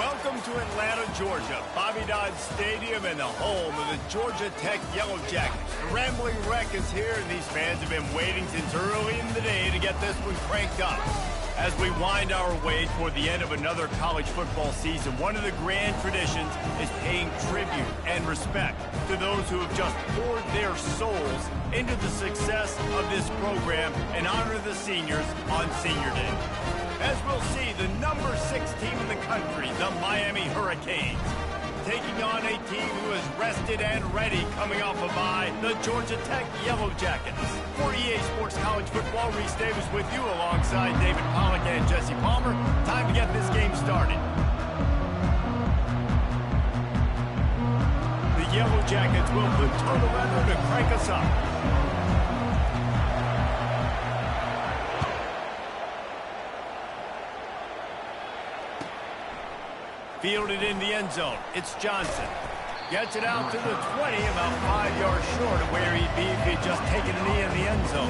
Welcome to Atlanta, Georgia, Bobby Dodd Stadium and the home of the Georgia Tech Yellow Jackets. The Rambling Wreck is here, and these fans have been waiting since early in the day to get this one cranked up. As we wind our way toward the end of another college football season, one of the grand traditions is paying tribute and respect to those who have just poured their souls into the success of this program and honor the seniors on Senior Day. As we'll see, the number 6 team in the country, the Miami Hurricanes, taking on a team who is rested and ready coming off a bye, the Georgia Tech Yellow Jackets. For EA Sports College Football, Reese Davis with you alongside David Pollack and Jesse Palmer. Time to get this game started. The Yellow Jackets will put total leather to crank us up. Fielded in the end zone. It's Johnson. Gets it out to the 20, about 5 yards short of where he'd be if he'd just taken a knee in the end zone.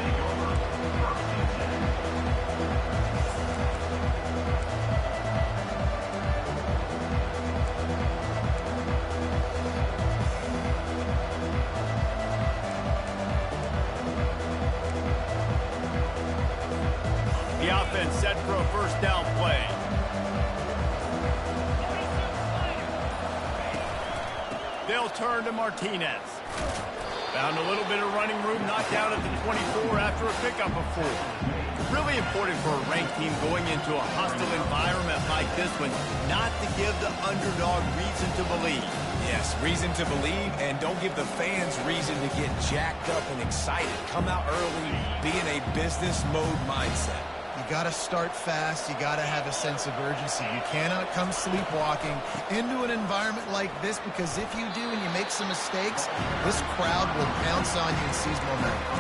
The offense set for a first down play. They'll turn to Martinez. Found a little bit of running room, knocked down at the 24 after a pickup of 4. Really important for a ranked team going into a hostile environment like this one, not to give the underdog reason to believe. Yes, reason to believe, and don't give the fans reason to get jacked up and excited. Come out early, be in a business mode mindset. You got to start fast. You got to have a sense of urgency. You cannot come sleepwalking into an environment like this, because if you do and you make some mistakes, this crowd will pounce on you and seize momentum.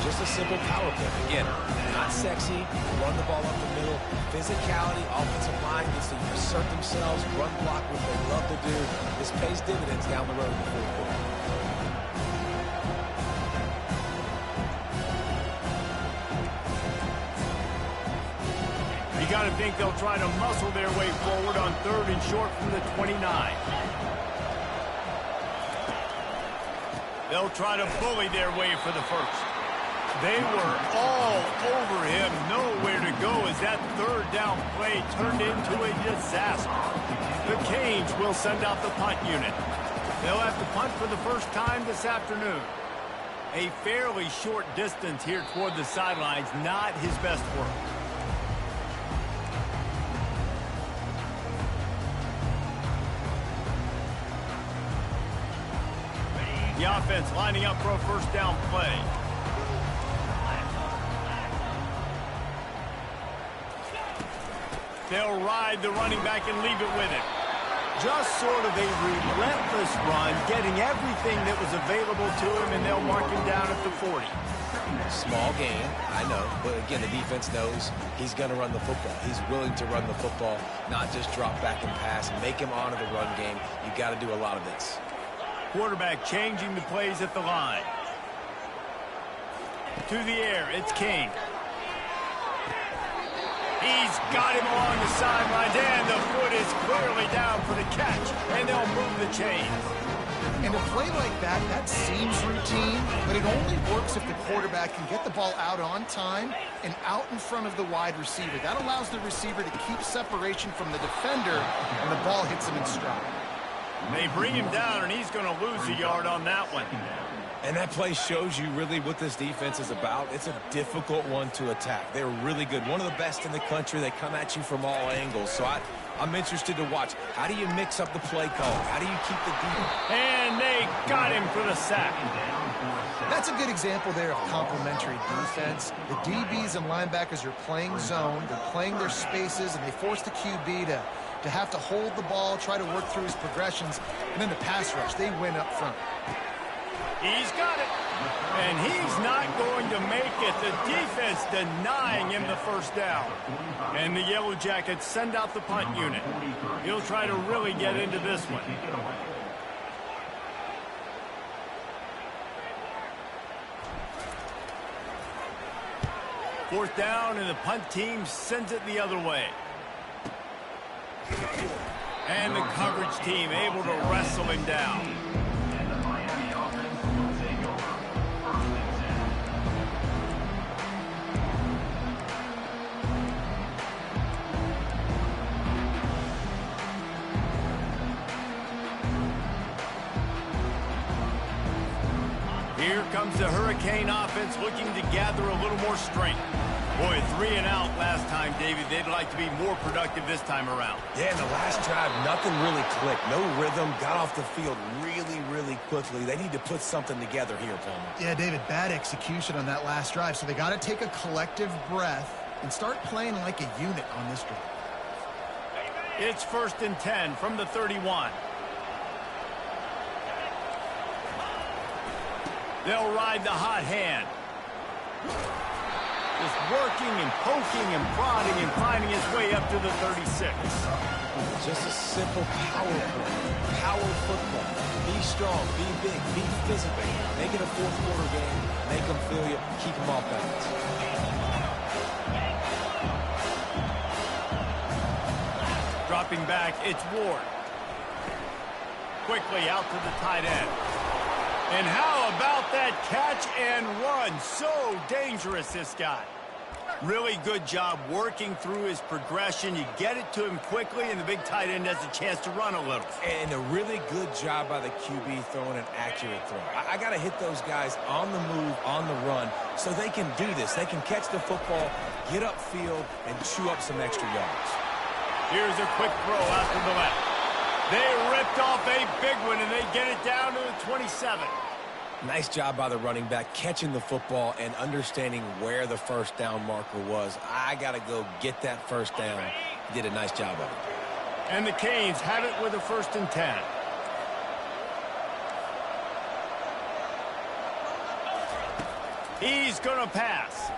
Just a simple power play. Again, not sexy, run the ball up the middle. Physicality, offensive line gets to assert themselves, run block what they love to do. This pays dividends down the road in the fourth quarter. You got to think they'll try to muscle their way forward on 3rd and short from the 29. They'll try to bully their way for the first. They were all over him, nowhere to go as that 3rd down play turned into a disaster. The Canes will send out the punt unit. They'll have to punt for the first time this afternoon. A fairly short distance here toward the sidelines, not his best work. The offense lining up for a first down play. They'll ride the running back and leave it with him. Just sort of a relentless run, getting everything that was available to him, and they'll mark him down at the 40. Small gain, I know, but again, the defense knows he's going to run the football. He's willing to run the football, not just drop back and pass, make him honor the run game. You got to do a lot of this. Quarterback changing the plays at the line. To the air, it's King. He's got him along the sidelines, and the foot is clearly down for the catch, and they'll move the chains. And a play like that, that seems routine, but it only works if the quarterback can get the ball out on time and out in front of the wide receiver. That allows the receiver to keep separation from the defender, and the ball hits him in stride. They bring him down, and he's going to lose a yard on that one. And that play shows you really what this defense is about. It's a difficult one to attack. They're really good. One of the best in the country. They come at you from all angles. So I'm interested to watch. How do you mix up the play call? How do you keep the defense? And they got him for the sack. That's a good example there of complementary defense. The DBs and linebackers are playing zone. They're playing their spaces, and they force the QB to have to hold the ball, try to work through his progressions, and then the pass rush, they win up front. He's got it, and he's not going to make it. The defense denying him the first down. And the Yellow Jackets send out the punt unit. He'll try to really get into this one. Fourth down, and the punt team sends it the other way. And the coverage team able to wrestle him down. Here comes the Hurricane offense looking to gather a little more strength. Boy, 3 and out last time, David. They'd like to be more productive this time around. Yeah, in the last drive, nothing really clicked. No rhythm, got off the field really quickly. They need to put something together here, Palmer. Yeah, David, bad execution on that last drive, so they got to take a collective breath and start playing like a unit on this drive. It's 1st and 10 from the 31. They'll ride the hot hand. Just working and poking and prodding and finding his way up to the 36. Just a simple power play. Power football. Be strong, be big, be physical. Make it a fourth-quarter game. Make them feel you. Keep them off balance. Dropping back, it's Ward. Quickly out to the tight end. And how about that catch and run? So dangerous, this guy. Really good job working through his progression. You get it to him quickly, and the big tight end has a chance to run a little. And a really good job by the QB throwing an accurate throw. I got to hit those guys on the move, on the run, so they can do this. They can catch the football, get upfield, and chew up some extra yards. Here's a quick throw out to the left. They ripped off a big one, and they get it down to the 27. Nice job by the running back, catching the football and understanding where the first down marker was. I got to go get that first down. He did a nice job of it. And the Canes have it with a 1st and 10. He's going to pass.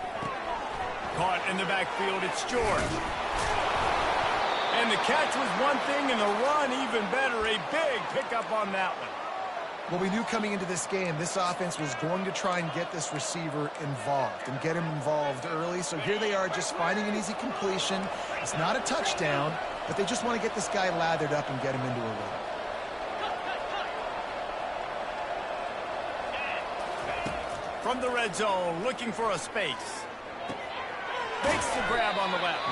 Caught in the backfield, it's George. And the catch was one thing, and the run even better. A big pickup on that one. Well, we knew coming into this game, this offense was going to try and get this receiver involved and get him involved early. So here they are just finding an easy completion. It's not a touchdown, but they just want to get this guy lathered up and get him into a run. From the red zone, looking for a space. Makes the grab on the left.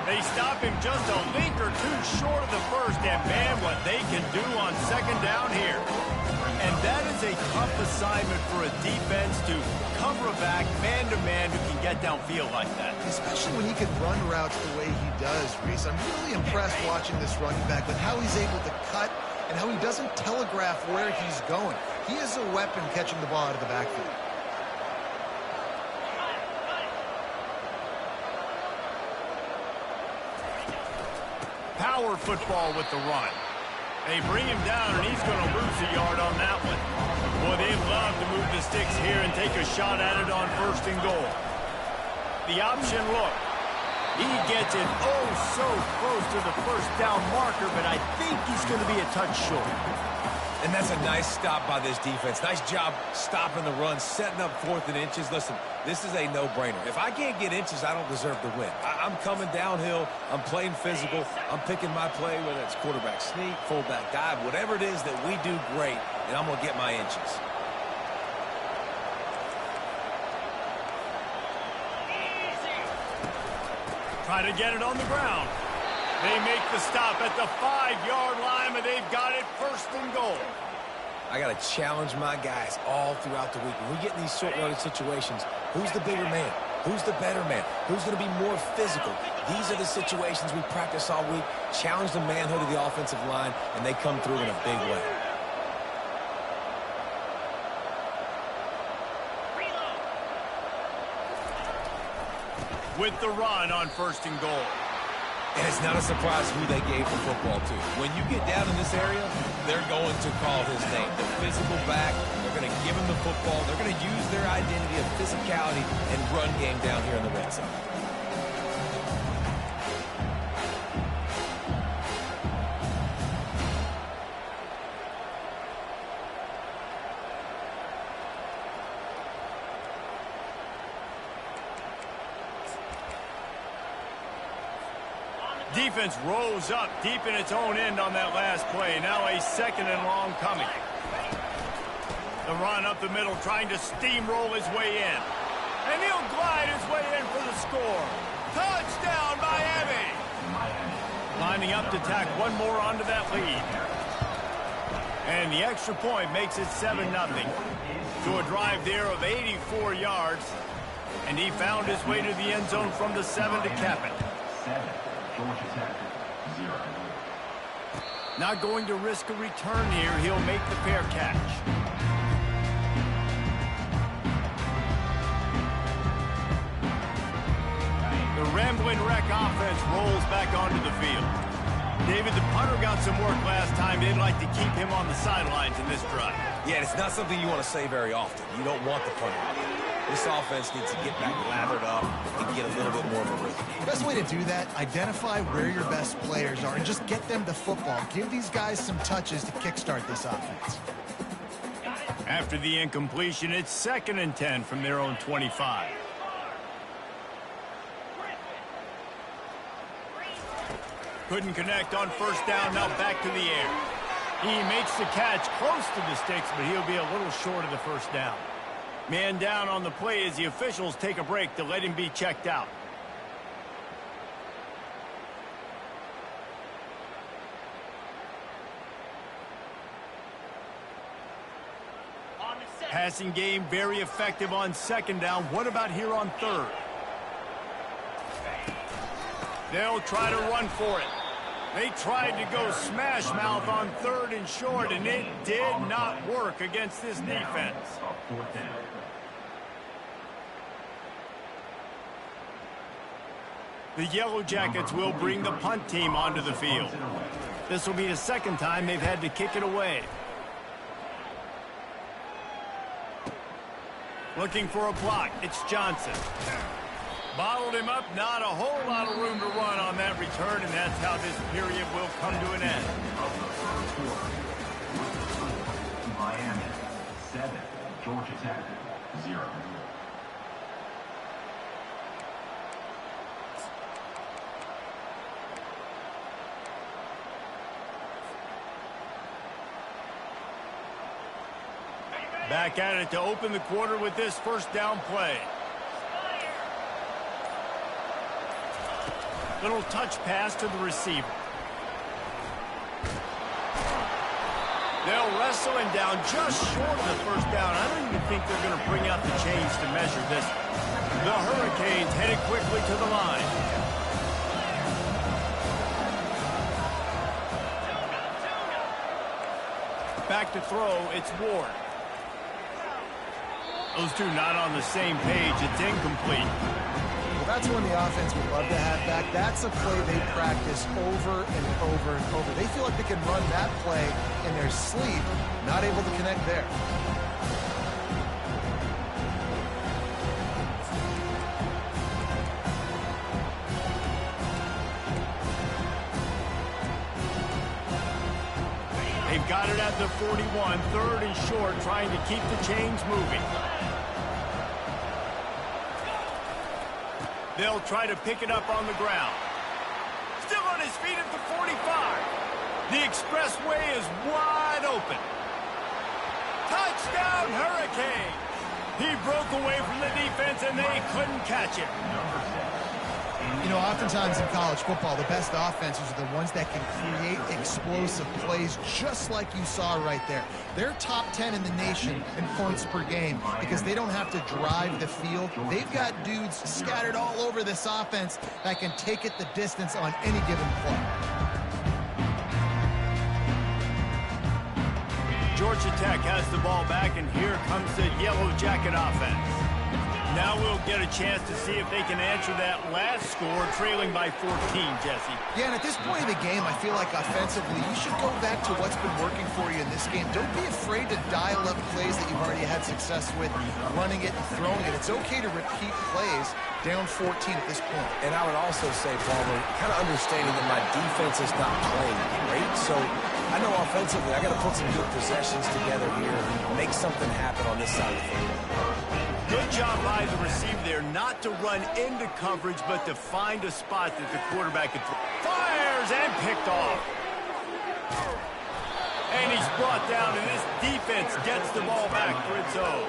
They stop him just a link or two short of the first, and man, what they can do on 2nd down here. And that is a tough assignment for a defense to cover a back man-to-man who can get downfield like that. Especially when he can run routes the way he does, Reese. I'm really impressed watching this running back with how he's able to cut and how he doesn't telegraph where he's going. He is a weapon catching the ball out of the backfield. Power football with the run. They bring him down, and he's going to lose a yard on that one. Boy, they love to move the sticks here and take a shot at it on 1st and goal. The option look. He gets it oh so close to the first down marker, but I think he's going to be a touch short. And that's a nice stop by this defense. Nice job stopping the run, setting up 4th and inches. Listen, this is a no-brainer. If I can't get inches, I don't deserve to win. I'm coming downhill. I'm playing physical. I'm picking my play, whether it's quarterback sneak, fullback dive, whatever it is that we do great, and I'm going to get my inches. Try to get it on the ground. They make the stop at the 5-yard line, and they've got it 1st and goal. I got to challenge my guys all throughout the week. When we get in these short yardage situations, who's the bigger man? Who's the better man? Who's going to be more physical? These are the situations we practice all week. Challenge the manhood of the offensive line, and they come through in a big way. With the run on 1st and goal. And it's not a surprise who they gave the football to. When you get down in this area, they're going to call his name. The physical back, they're going to give him the football. They're going to use their identity of physicality and run game down here in the red zone. Defense rose up deep in its own end on that last play. Now a second and long coming. The run up the middle, trying to steamroll his way in. And he'll glide his way in for the score. Touchdown, Miami! Lining up to tack one more onto that lead. And the extra point makes it 7-0. To a drive there of 84 yards. And he found his way to the end zone from the 7 to cap it. 7, Georgia Tech, 0. Not going to risk a return here. He'll make the fair catch. The Rambling Wreck offense rolls back onto the field. David, the punter got some work last time. They'd like to keep him on the sidelines in this drive. Yeah, it's not something you want to say very often. You don't want the punter. This offense needs to get back lathered up and get a little bit more of a rhythm. The best way to do that, identify where your best players are and just get them the football. Give these guys some touches to kickstart this offense. After the incompletion, it's 2nd and 10 from their own 25. Couldn't connect on first down, now back to the air. He makes the catch close to the sticks, but he'll be a little short of the first down. Man down on the play as the officials take a break to let him be checked out. Passing game very effective on 2nd down. What about here on 3rd? They'll try to run for it. They tried to go smash mouth on 3rd and short, and it did not work against this defense. The Yellow Jackets will bring the punt team onto the field. This will be the 2nd time they've had to kick it away. Looking for a block. It's Johnson. Bottled him up. Not a whole lot of room to run on that return, and that's how this period will come to an end. Miami, 7, Georgia Tech, 0. Back at it to open the quarter with this first down play. Little touch pass to the receiver. They'll wrestle him down just short of the first down. I don't even think they're going to bring out the chains to measure this. The Hurricanes headed quickly to the line. Back to throw, it's Ward. Those two not on the same page. It's incomplete. Well, that's when the offense would love to have back. That's a play they practice over and over and over. They feel like they can run that play in their sleep, not able to connect there. They've got it at the 41, 3rd and short, trying to keep the chains moving. They'll try to pick it up on the ground. Still on his feet at the 45. The expressway is wide open. Touchdown, Hurricane! He broke away from the defense, and they couldn't catch him. You know, oftentimes in college football, the best offenses are the ones that can create explosive plays just like you saw right there. They're top 10 in the nation in points per game because they don't have to drive the field. They've got dudes scattered all over this offense that can take it the distance on any given play. Georgia Tech has the ball back, and here comes the Yellow Jacket offense. Now we'll get a chance to see if they can answer that last score, trailing by 14, Jesse. Yeah, and at this point of the game, I feel like offensively, you should go back to what's been working for you in this game. Don't be afraid to dial up plays that you've already had success with, running it and throwing it. It's okay to repeat plays down 14 at this point. And I would also say, Palmer, kind of understanding that my defense is not playing great, so I know offensively I got to put some good possessions together here, make something happen on this side of the field. Good job by the receiver there not to run into coverage, but to find a spot that the quarterback can throw. Fires and picked off. And he's brought down, and this defense gets the ball back for its own.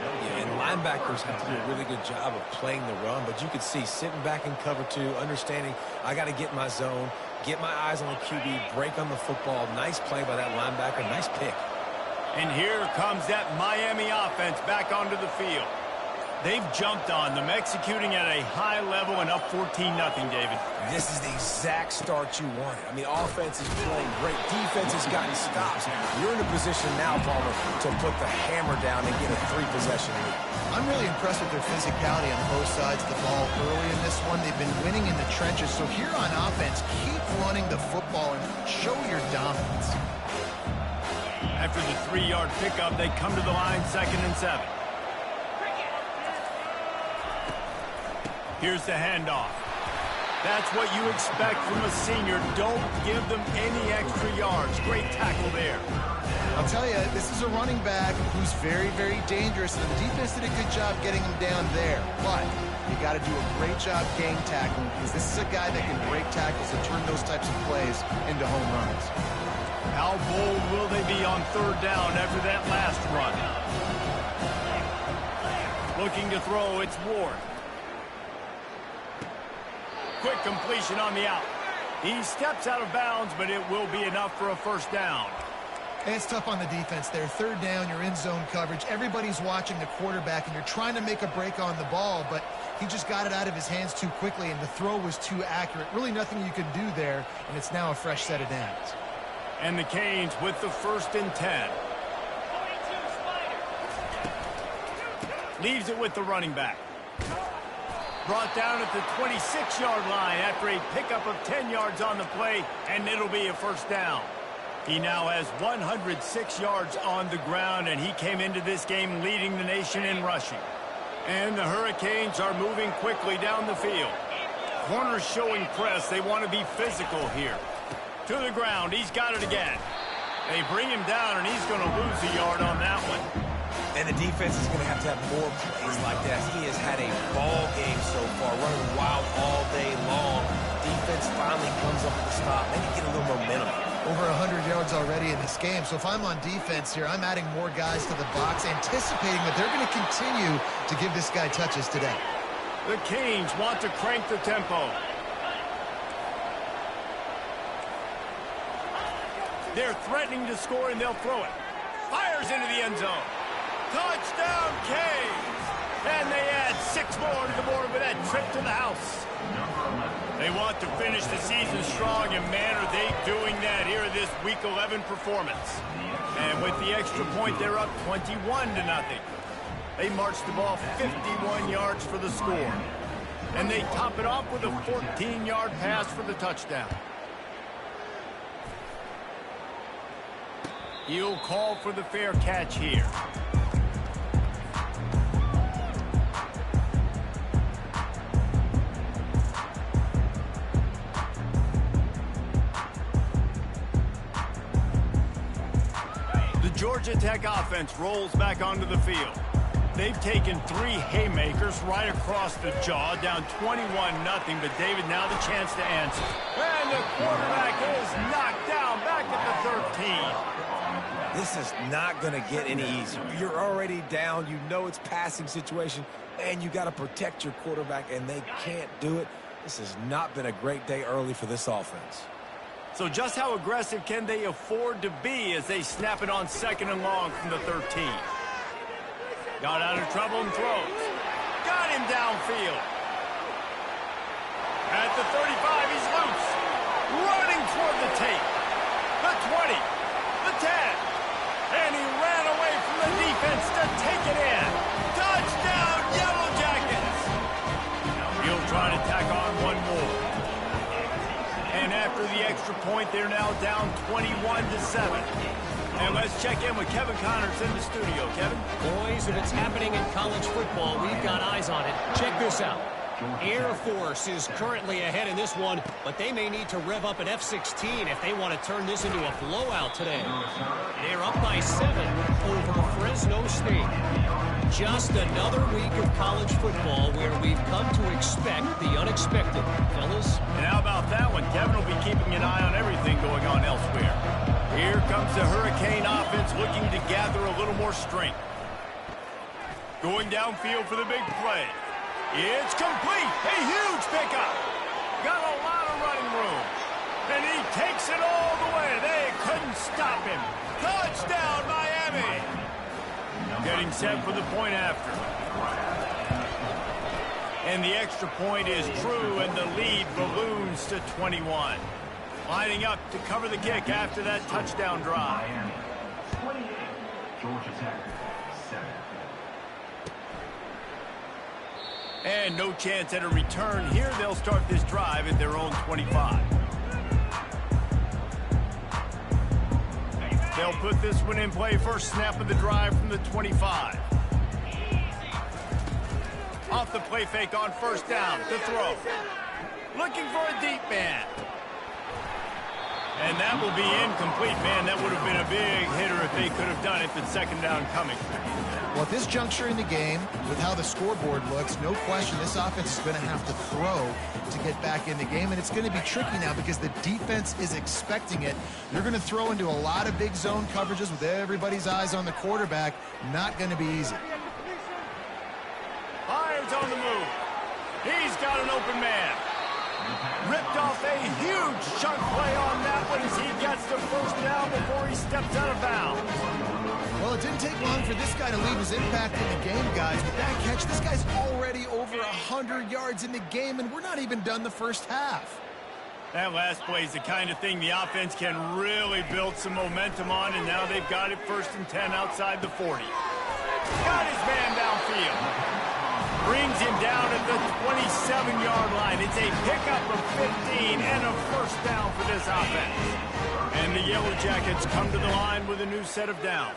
Yeah, and linebackers have to do a really good job of playing the run, but you can see sitting back in cover two, understanding I got to get in my zone, get my eyes on the QB, break on the football. Nice play by that linebacker. Nice pick. And here comes that Miami offense back onto the field. They've jumped on them, executing at a high level and up 14-0, David. This is the exact start you wanted. I mean, offense is playing great. Defense has gotten stops. You're in a position now, Palmer, to put the hammer down and get a 3-possession lead. I'm really impressed with their physicality on both sides of the ball early in this one. They've been winning in the trenches. So here on offense, keep running the football and show your dominance. After the 3-yard pickup, they come to the line, 2nd and 7. Here's the handoff. That's what you expect from a senior. Don't give them any extra yards. Great tackle there. I'll tell you, this is a running back who's very, very dangerous, and the defense did a good job getting him down there. But you got to do a great job game tackling, because this is a guy that can break tackles and turn those types of plays into home runs. How bold will they be on 3rd down after that last run? Looking to throw, it's Ward. Quick completion on the out. He steps out of bounds, but it will be enough for a 1st down. And it's tough on the defense there. 3rd down, you're in zone coverage. Everybody's watching the quarterback, and you're trying to make a break on the ball, but he just got it out of his hands too quickly, and the throw was too accurate. Really nothing you can do there, and it's now a fresh set of downs. And the Canes with the 1st and 10. Leaves it with the running back. Brought down at the 26-yard line after a pickup of 10 yards on the play, and it'll be a 1st down. He now has 106 yards on the ground, and he came into this game leading the nation in rushing. And the Hurricanes are moving quickly down the field. Corners showing press. They want to be physical here. To the ground. He's got it again. They bring him down, and he's going to lose a yard on that one. And the defense is going to have more plays like that. He has had a ball game so far, running wild all day long. Defense finally comes up with a stop. Maybe get a little momentum. Over 100 yards already in this game. So if I'm on defense here, I'm adding more guys to the box, anticipating that they're going to continue to give this guy touches today. The Canes want to crank the tempo. They're threatening to score, and they'll throw it. Fires into the end zone. Touchdown, Canes! And they add 6 more to the board with that trip to the house. They want to finish the season strong, and man, are they doing that here in this Week 11 performance. And with the extra point, they're up 21-0. They march the ball 51 yards for the score. And they top it off with a 14-yard pass for the touchdown. He'll call for the fair catch here. The Georgia Tech offense rolls back onto the field. They've taken 3 haymakers right across the jaw, down 21-0, but David, now the chance to answer. And the quarterback is knocked down back at the 13. This is not going to get any easier. You're already down. You know it's passing situation, and you got to protect your quarterback, and they can't do it. This has not been a great day early for this offense. So just how aggressive can they afford to be as they snap it on 2nd and long from the 13? Got out of trouble and throws. Got him downfield. At the 35, he's loose. Running toward the tape. The 20. The 10. And he ran away from the defense to take it in. Touchdown, Yellow Jackets. He'll try to tack on one more. And after the extra point, they're now down 21-7. And let's check in with Kevin Connors in the studio. Kevin? Boys, if it's happening in college football, we've got eyes on it. Check this out. Air Force is currently ahead in this one, but they may need to rev up an F-16 if they want to turn this into a blowout today. They're up by 7 over Fresno State. Just another week of college football where we've come to expect the unexpected. Fellas? And how about that one? Kevin will be keeping an eye on everything going on elsewhere. Here comes the Hurricane offense looking to gather a little more strength. Going downfield for the big play. It's complete. A huge pickup. Got a lot of running room. And he takes it all the way. They couldn't stop him. Touchdown, Miami. Getting set for the point after. And the extra point is true, and the lead balloons to 21. Lining up to cover the kick after that touchdown drive. Miami, 28. Georgia Tech, 7. And no chance at a return here. They'll start this drive at their own 25. They'll put this one in play. First snap of the drive from the 25. Off the play fake on first down. The throw. Looking for a deep man. And that will be incomplete, man. That would have been a big hitter if they could have done it, but second down coming. Well, at this juncture in the game, with how the scoreboard looks, no question this offense is going to have to throw to get back in the game, and it's going to be tricky now because the defense is expecting it. They're going to throw into a lot of big zone coverages with everybody's eyes on the quarterback. Not going to be easy. Fires on the move. He's got an open man. Ripped off a huge chunk play on that one as he gets the first down before he steps out of bounds. Well, it didn't take long for this guy to leave his impact in the game, guys. With that catch, this guy's already over 100 yards in the game, and we're not even done the first half. That last play is the kind of thing the offense can really build some momentum on, and now they've got it 1st and 10 outside the 40. Got his man downfield. Brings him down at the 27-yard line. It's a pickup of 15 and a first down for this offense. And the Yellow Jackets come to the line with a new set of downs.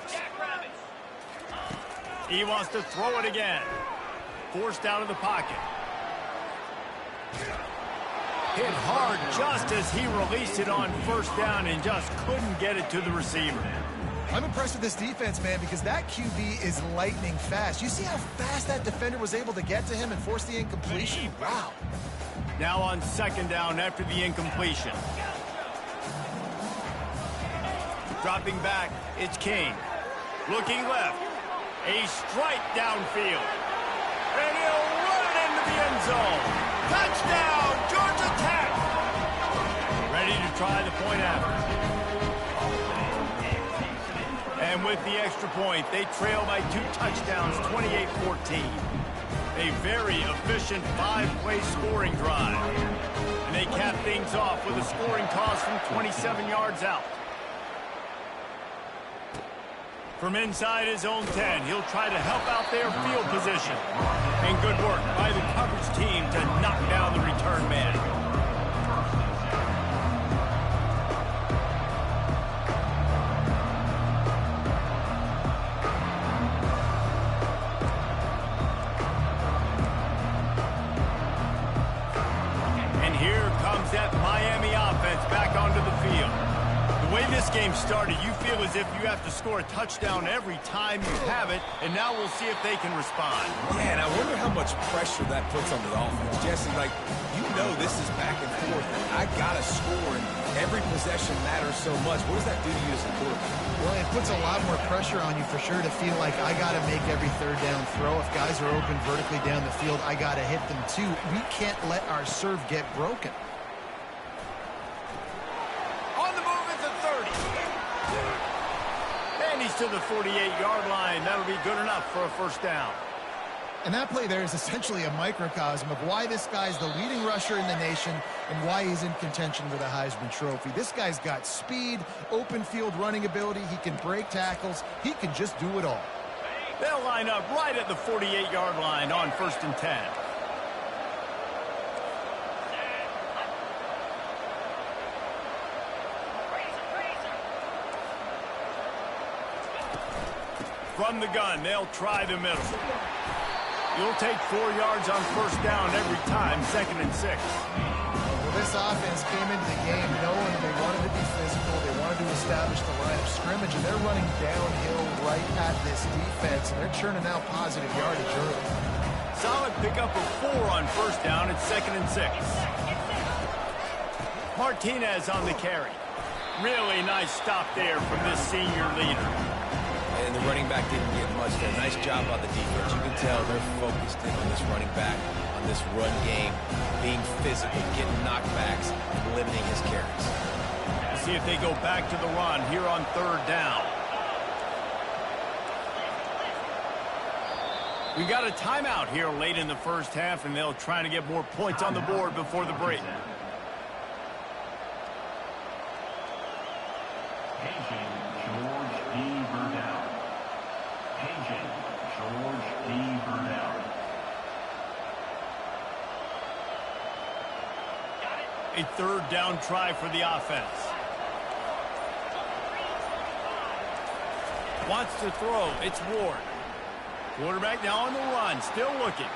He wants to throw it again. Forced out of the pocket. Hit hard just as he released it on first down and just couldn't get it to the receiver. I'm impressed with this defense, man, because that QB is lightning fast. You see how fast that defender was able to get to him and force the incompletion? Wow. Now on second down after the incompletion. Dropping back, it's King. Looking left. A strike downfield. And he'll run it into the end zone. Touchdown, Georgia Tech. Ready to try the point after. And with the extra point, they trail by 2 touchdowns, 28-14. A very efficient 5-play scoring drive. And they cap things off with a scoring toss from 27 yards out. From inside his own 10, he'll try to help out their field position. And good work by the coverage team to knock down the return man. That Miami offense back onto the field. The way this game started, you feel as if you have to score a touchdown every time you have it, and now we'll see if they can respond. Yeah, and I wonder how much pressure that puts on the offense. Jesse, like, you know this is back and forth, and I got to score, and every possession matters so much. What does that do to you as a quarterback? Well, it puts a lot more pressure on you for sure to feel like I got to make every third down throw. If guys are open vertically down the field, I got to hit them too. We can't let our serve get broken. He's to the 48-yard line. That'll be good enough for a first down. And that play there is essentially a microcosm of why this guy's the leading rusher in the nation and why he's in contention for the Heisman Trophy. This guy's got speed, open field running ability. He can break tackles. He can just do it all. They'll line up right at the 48-yard line on 1st and 10. From the gun, they'll try the middle. You'll take 4 yards on first down every time, 2nd and 6. this offense came into the game knowing they wanted to be physical, they wanted to establish the line of scrimmage, and they're running downhill right at this defense, and they're churning out positive yardage early. Solid pickup of 4 on first down. It's 2nd and 6. Martinez on the carry. Really nice stop there from this senior leader. And the running back didn't get much there. Nice job by the defense. You can tell they're focused in on this running back, on this run game, being physical, getting knockbacks, and limiting his carries. We'll see if they go back to the run here on 3rd down. We got a timeout here late in the first half, and they'll try to get more points on the board before the break. A 3rd down try for the offense. Wants to throw. It's Ward. Quarterback now on the run. Still looking.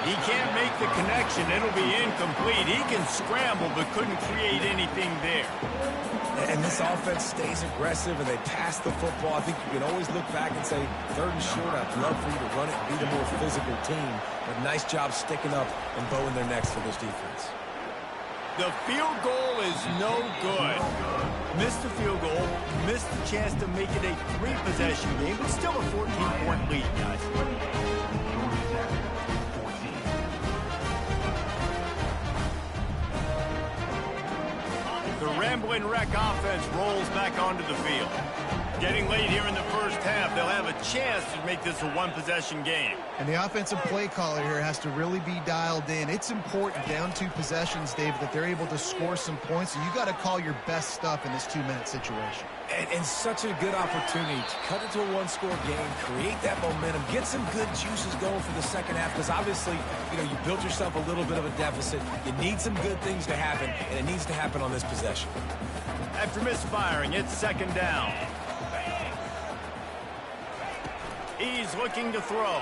He can't make the connection. It'll be incomplete. He can scramble but couldn't create anything there. And this offense stays aggressive and they pass the football. I think you can always look back and say, 3rd and short, I'd love for you to run it and be the more physical team. But nice job sticking up and bowing their necks for this defense. The field goal is no good. Missed the field goal, missed the chance to make it a 3-possession game, but still a 14-point lead, guys. The Rambling Wreck offense rolls back onto the field. Getting late here in the first half, they'll have a chance to make this a 1-possession game. And the offensive play caller here has to really be dialed in. It's important down 2 possessions, David, that they're able to score some points. So you got to call your best stuff in this 2-minute situation. And such a good opportunity to cut it to a 1-score game, create that momentum, get some good juices going for the second half, because obviously, you built yourself a little bit of a deficit. You need some good things to happen, and it needs to happen on this possession. After misfiring, it's 2nd down. He's looking to throw.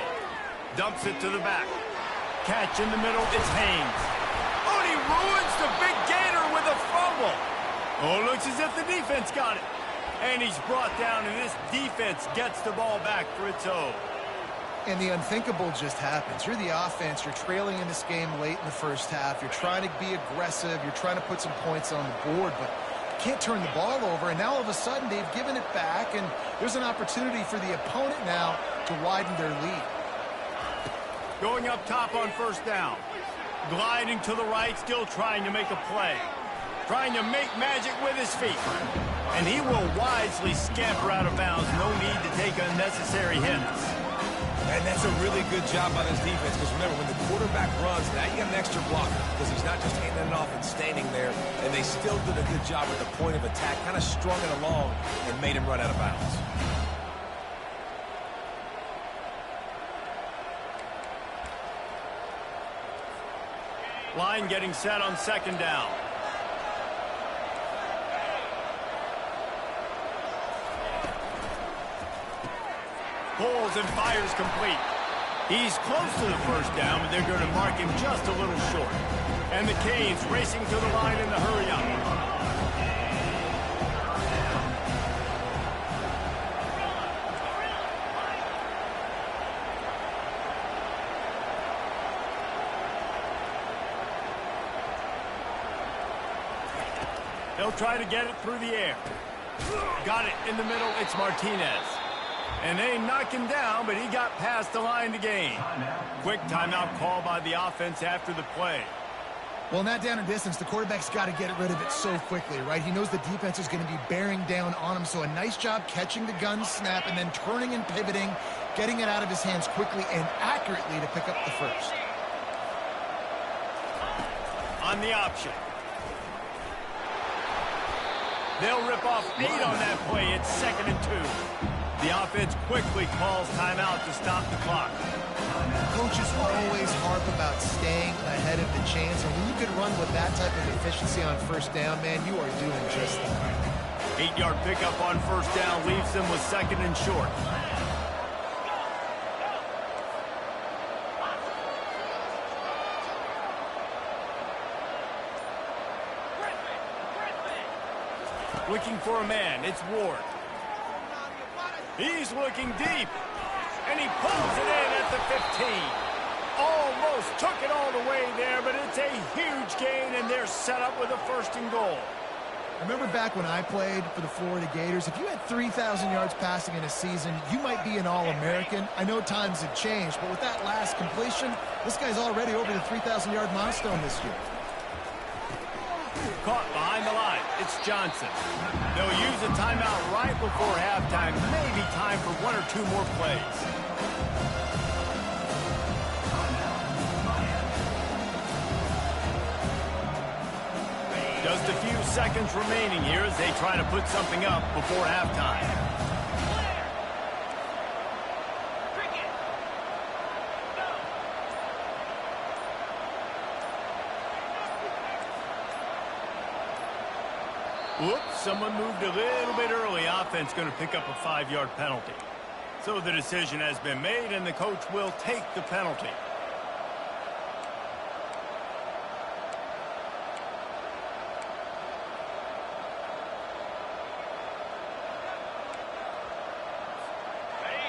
Dumps it to the back. Catch in the middle, it's Haynes. Oh, and he ruins the big gator with a fumble. Oh, looks as if the defense got it. And he's brought down, and this defense gets the ball back for its own. And the unthinkable just happens. You're the offense. You're trailing in this game late in the first half. You're trying to be aggressive. You're trying to put some points on the board, but can't turn the ball over, and now all of a sudden they've given it back, and there's an opportunity for the opponent now to widen their lead. Going up top on first down. Gliding to the right, still trying to make a play. Trying to make magic with his feet. And he will wisely scamper out of bounds. No need to take unnecessary hits. And that's a really good job by this defense, because remember, when the quarterback runs, now you got an extra blocker, because he's not just handing it off and standing there, and they still did a good job at the point of attack, kind of strung it along and made him run out of bounds. Line getting set on 2nd down. Pulls and fires complete. He's close to the first down, but they're going to mark him just a little short. And the Canes racing to the line in the hurry-up. They'll try to get it through the air. Got it in the middle. It's Martinez. And they knock him down, but he got past the line to gain. Quick timeout call by the offense after the play. Well, in that down and distance, the quarterback's got to get rid of it so quickly, right? He knows the defense is going to be bearing down on him, so a nice job catching the gun snap and then turning and pivoting, getting it out of his hands quickly and accurately to pick up the first. On the option. They'll rip off 8 on that play. It's 2nd and 2. The offense quickly calls timeout to stop the clock. Coaches always harp about staying ahead of the chance, and when you can run with that type of efficiency on first down, man, you are doing just that. 8-yard pickup on first down leaves them with 2nd and short. Looking for a man. It's Ward. He's looking deep. And he pulls it in at the 15. Almost took it all the way there, but it's a huge gain, and they're set up with a 1st and goal. I remember back when I played for the Florida Gators, if you had 3,000 yards passing in a season, you might be an All-American. I know times have changed, but with that last completion, this guy's already over the 3,000-yard milestone this year. Caught behind the line. It's Johnson. They'll use a timeout right before halftime. Maybe time for 1 or 2 more plays. Just a few seconds remaining here as they try to put something up before halftime. Whoops, someone moved a little bit early. Offense going to pick up a 5-yard penalty. So the decision has been made, and the coach will take the penalty.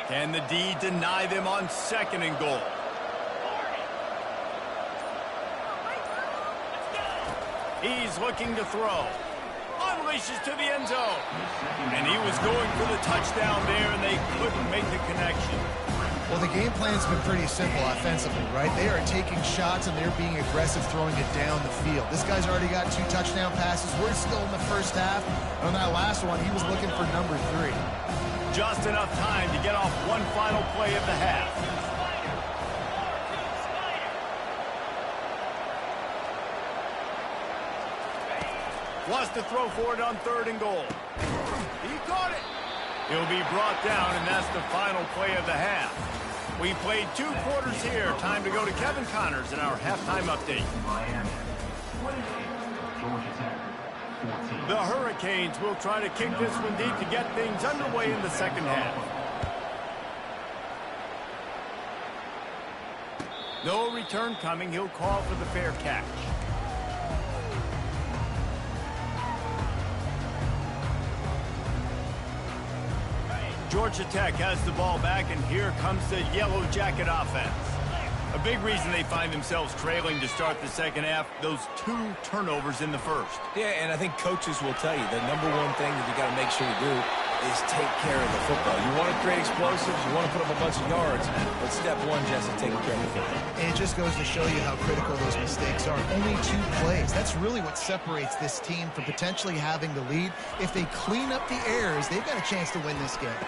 Can the D deny them on 2nd and goal? He's looking to throw. Unleashes to the end zone. And he was going for the touchdown there, and they couldn't make the connection. Well, the game plan's been pretty simple offensively, right? They are taking shots, and they're being aggressive throwing it down the field. This guy's already got 2 touchdown passes. We're still in the first half. On that last one, he was looking for number 3. Just enough time to get off one final play of the half. Wants to throw for it on 3rd and goal. He caught it. He'll be brought down, and that's the final play of the half. We played 2 quarters here. Time to go to Kevin Connors in our halftime update. Miami. 28. Georgia Tech. 14. The Hurricanes will try to kick this one deep to get things underway in the 2nd half. No return coming. He'll call for the fair catch. Georgia Tech has the ball back, and here comes the Yellow Jacket offense. A big reason they find themselves trailing to start the 2nd half, those 2 turnovers in the 1st. Yeah, and I think coaches will tell you the number one thing that you got to make sure you do is take care of the football. You want to create explosives, you want to put up a bunch of yards, but step 1 just is taking care of the football. And it just goes to show you how critical those mistakes are. Only 2 plays. That's really what separates this team from potentially having the lead. If they clean up the errors, they've got a chance to win this game.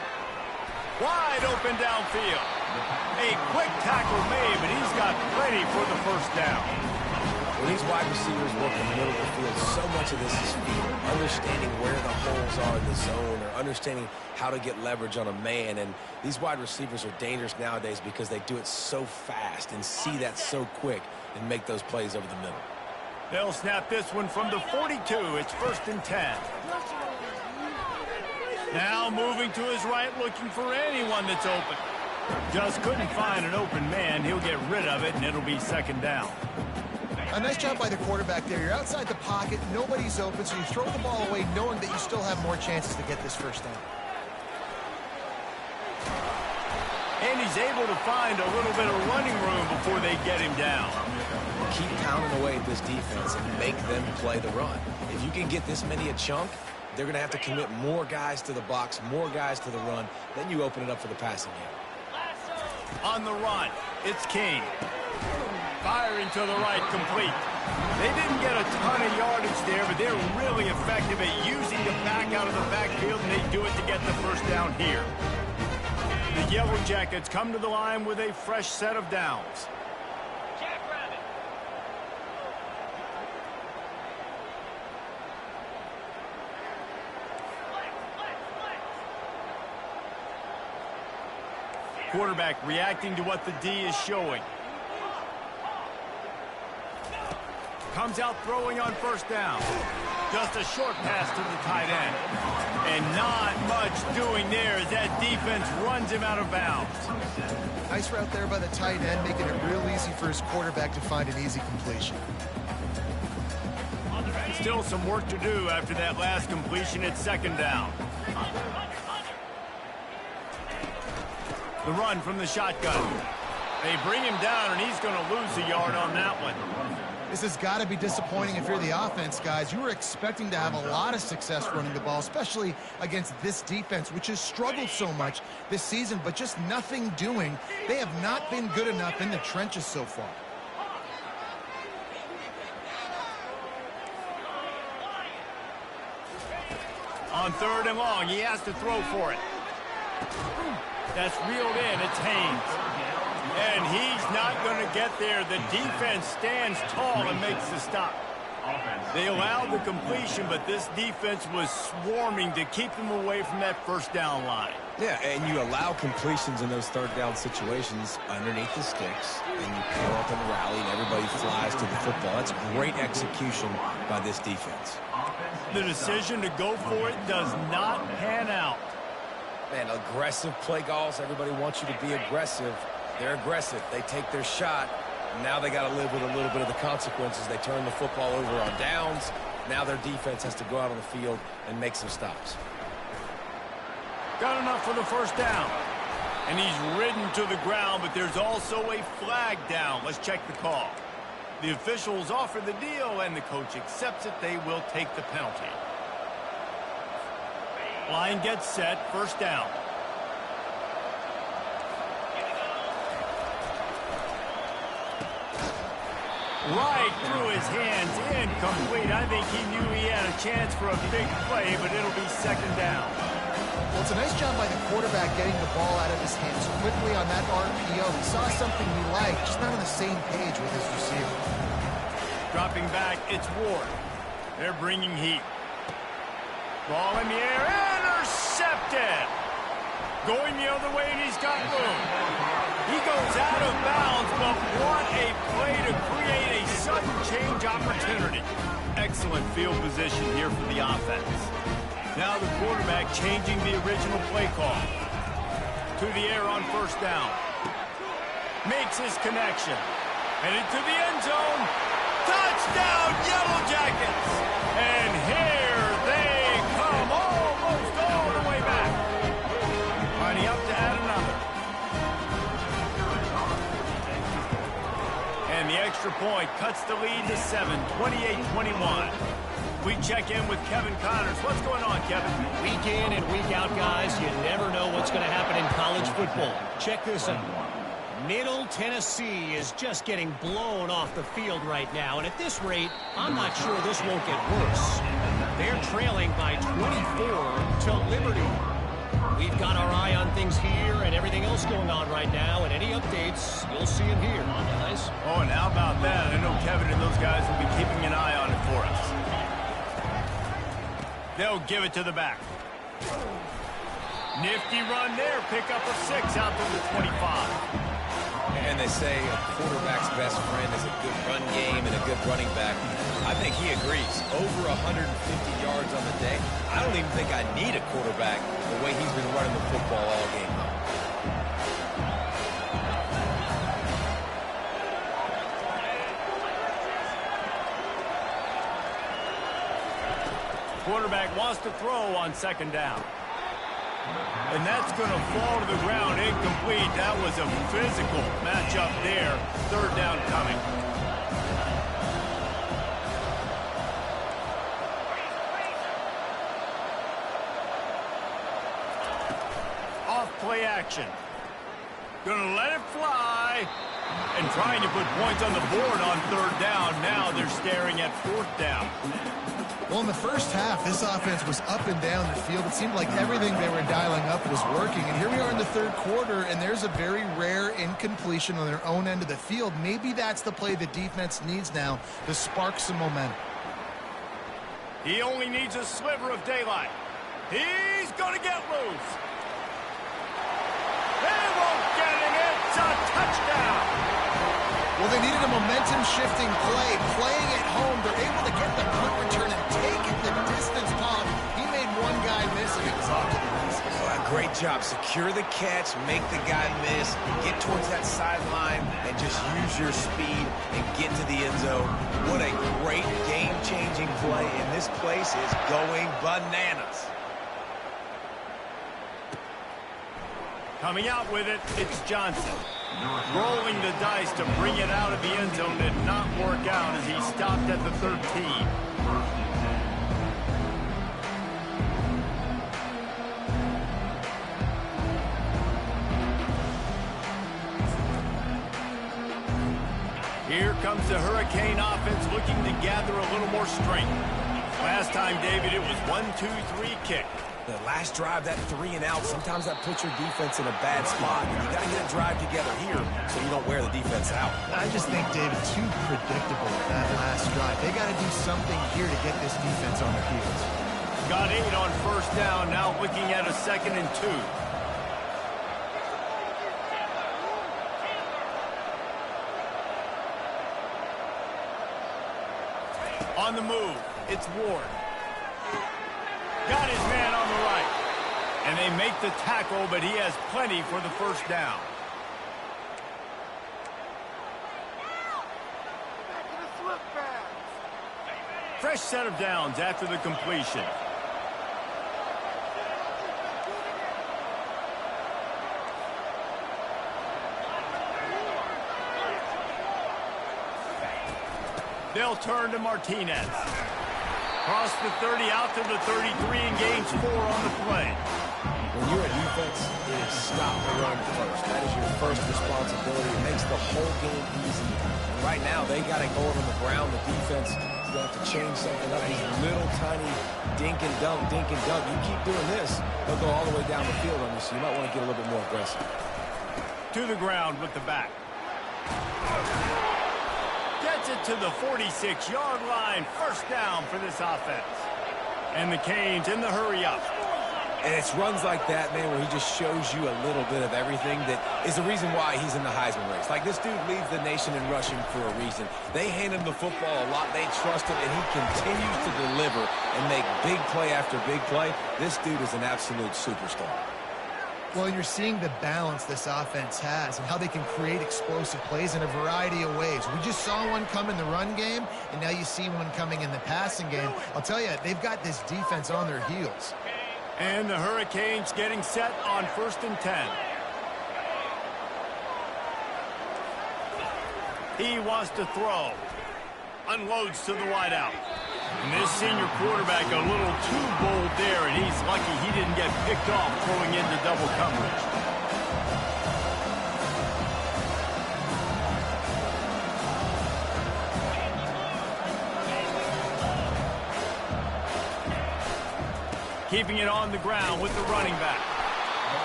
Wide open downfield. A quick tackle made, but he's got plenty for the 1st down. When these wide receivers work in the middle of the field, so much of this is feel. Understanding where the holes are in the zone, or understanding how to get leverage on a man. And these wide receivers are dangerous nowadays because they do it so fast and see that so quick and make those plays over the middle. They'll snap this one from the 42. It's 1st and 10. Now moving to his right, looking for anyone that's open. Just couldn't find an open man. He'll get rid of it, and it'll be 2nd down. A nice job by the quarterback there. You're outside the pocket, nobody's open, so you throw the ball away knowing that you still have more chances to get this 1st down. And he's able to find a little bit of running room before they get him down. Keep pounding away at this defense and make them play the run. If you can get this many a chunk, they're going to have to commit more guys to the box, more guys to the run. Then you open it up for the passing game. On the run, it's King. Firing to the right, complete. They didn't get a ton of yardage there, but they're really effective at using the back out of the backfield, and they do it to get the 1st down here. The Yellow Jackets come to the line with a fresh set of downs. Quarterback reacting to what the D is showing. Comes out throwing on 1st down. Just a short pass to the tight end. And not much doing there as that defense runs him out of bounds. Nice route there by the tight end, making it real easy for his quarterback to find an easy completion. Still some work to do after that last completion at second down. The run from the shotgun. They bring him down, and he's going to lose a yard on that one. This has got to be disappointing if you're the offense, guys. You were expecting to have a lot of success running the ball, especially against this defense, which has struggled so much this season, but just nothing doing. They have not been good enough in the trenches so far. On 3rd and long, he has to throw for it. That's reeled in. It's Haynes. And he's not going to get there. The defense stands tall and makes the stop. They allowed the completion, but this defense was swarming to keep them away from that first down line. Yeah, and you allow completions in those 3rd down situations underneath the sticks, and you come up and rally, and everybody flies to the football. That's great execution by this defense. The decision to go for it does not pan out. Man, aggressive play calls. Everybody wants you to be aggressive. They're aggressive. They take their shot. Now they got to live with a little bit of the consequences. They turn the football over on downs. Now their defense has to go out on the field and make some stops. Got enough for the first down. And he's ridden to the ground, but there's also a flag down. Let's check the call. The officials offer the deal, and the coach accepts it. They will take the penalty. Line gets set. First down. Right through his hands, incomplete. I think he knew he had a chance for a big play, but it'll be second down. Well, it's a nice job by the quarterback getting the ball out of his hands quickly on that RPO. He saw something he liked, just not on the same page with his receiver. Dropping back, it's Ward. They're bringing heat. Ball in the air, intercepted. Going the other way, and he's got room. He goes out of bounds, but what a play to create a sudden change opportunity. Excellent field position here for the offense. Now the quarterback changing the original play call. To the air on first down. Makes his connection. Headed to the end zone. Touchdown, Yellow Jackets! And here they come, almost all the way back. Lining up to add another. And the extra point cuts the lead to 7, 28-21. We check in with Kevin Connors. What's going on, Kevin? Week in and week out, guys, you never know what's going to happen in college football. Check this out. Middle Tennessee is just getting blown off the field right now, and at this rate, I'm not sure this won't get worse. They're trailing by 24 to Liberty. We've got our eye on things here and everything else going on right now, and any updates, you'll see them here, guys. Oh, and how about that? I know Kevin and those guys will be keeping an eye on it for us. They'll give it to the back. Nifty run there. Pick up a 6 out to the 25. And they say a quarterback's best friend is a good run game and a good running back. I think he agrees. Over 150 yards on the day. I don't even think I need a quarterback the way he's been running the football all game long. Quarterback wants to throw on second down. And that's going to fall to the ground incomplete. That was a physical matchup there. Third down coming. Off play action. Going to let it fly. And trying to put points on the board on third down. Now they're staring at fourth down. Well, in the first half, this offense was up and down the field. It seemed like everything they were dialing up was working. And here we are in the third quarter, and there's a very rare incompletion on their own end of the field. Maybe that's the play the defense needs now to spark some momentum. He only needs a sliver of daylight. He's going to get loose. They won't get it. It's a touchdown. Well, they needed a momentum-shifting play. Playing at home, they're able to get the punt return and take it the distance off. He made one guy miss, and it was off to the races. Great job. Secure the catch, make the guy miss, get towards that sideline, and just use your speed and get to the end zone. What a great game-changing play, and this place is going bananas. Coming out with it, it's Johnson. Rolling the dice to bring it out of the end zone did not work out as he stopped at the 13. Here comes the Hurricane offense looking to gather a little more strength. Last time, David, it was 1-2-3 kick. The last drive, that 3 and out, sometimes that puts your defense in a bad spot. You got to get a drive together here so you don't wear the defense out. I just think, David, too predictable with that last drive. They got to do something here to get this defense on their heels. Got 8 on first down, now looking at a 2nd and 2. On the move, it's Ward. Got his man on the right. And they make the tackle, but he has plenty for the first down. Fresh set of downs after the completion. They'll turn to Martinez. Cross the 30 out to the 33 and gains 4 on the play. When you're a defense, it is stop the run first. That is your first responsibility. It makes the whole game easy. And right now, they got to go on the ground. The defense is going to have to change something up. These little tiny dink and dunk, dink and dunk. You keep doing this, they'll go all the way down the field on you, so you might want to get a little bit more aggressive. To the ground with the back. Gets it to the 46-yard line. First down for this offense. And the Canes in the hurry up. And it's runs like that, man, where he just shows you a little bit of everything that is the reason why he's in the Heisman race. Like, this dude leads the nation in rushing for a reason. They hand him the football a lot. They trust him, and he continues to deliver and make big play after big play. This dude is an absolute superstar. Well, you're seeing the balance this offense has and how they can create explosive plays in a variety of ways. We just saw one come in the run game, and now you see one coming in the passing game. I'll tell you, they've got this defense on their heels. And the Hurricanes getting set on 1st and 10. He wants to throw. Unloads to the wideout. And this senior quarterback a little too bold there, and he's lucky he didn't get picked off throwing into double coverage. Keeping it on the ground with the running back.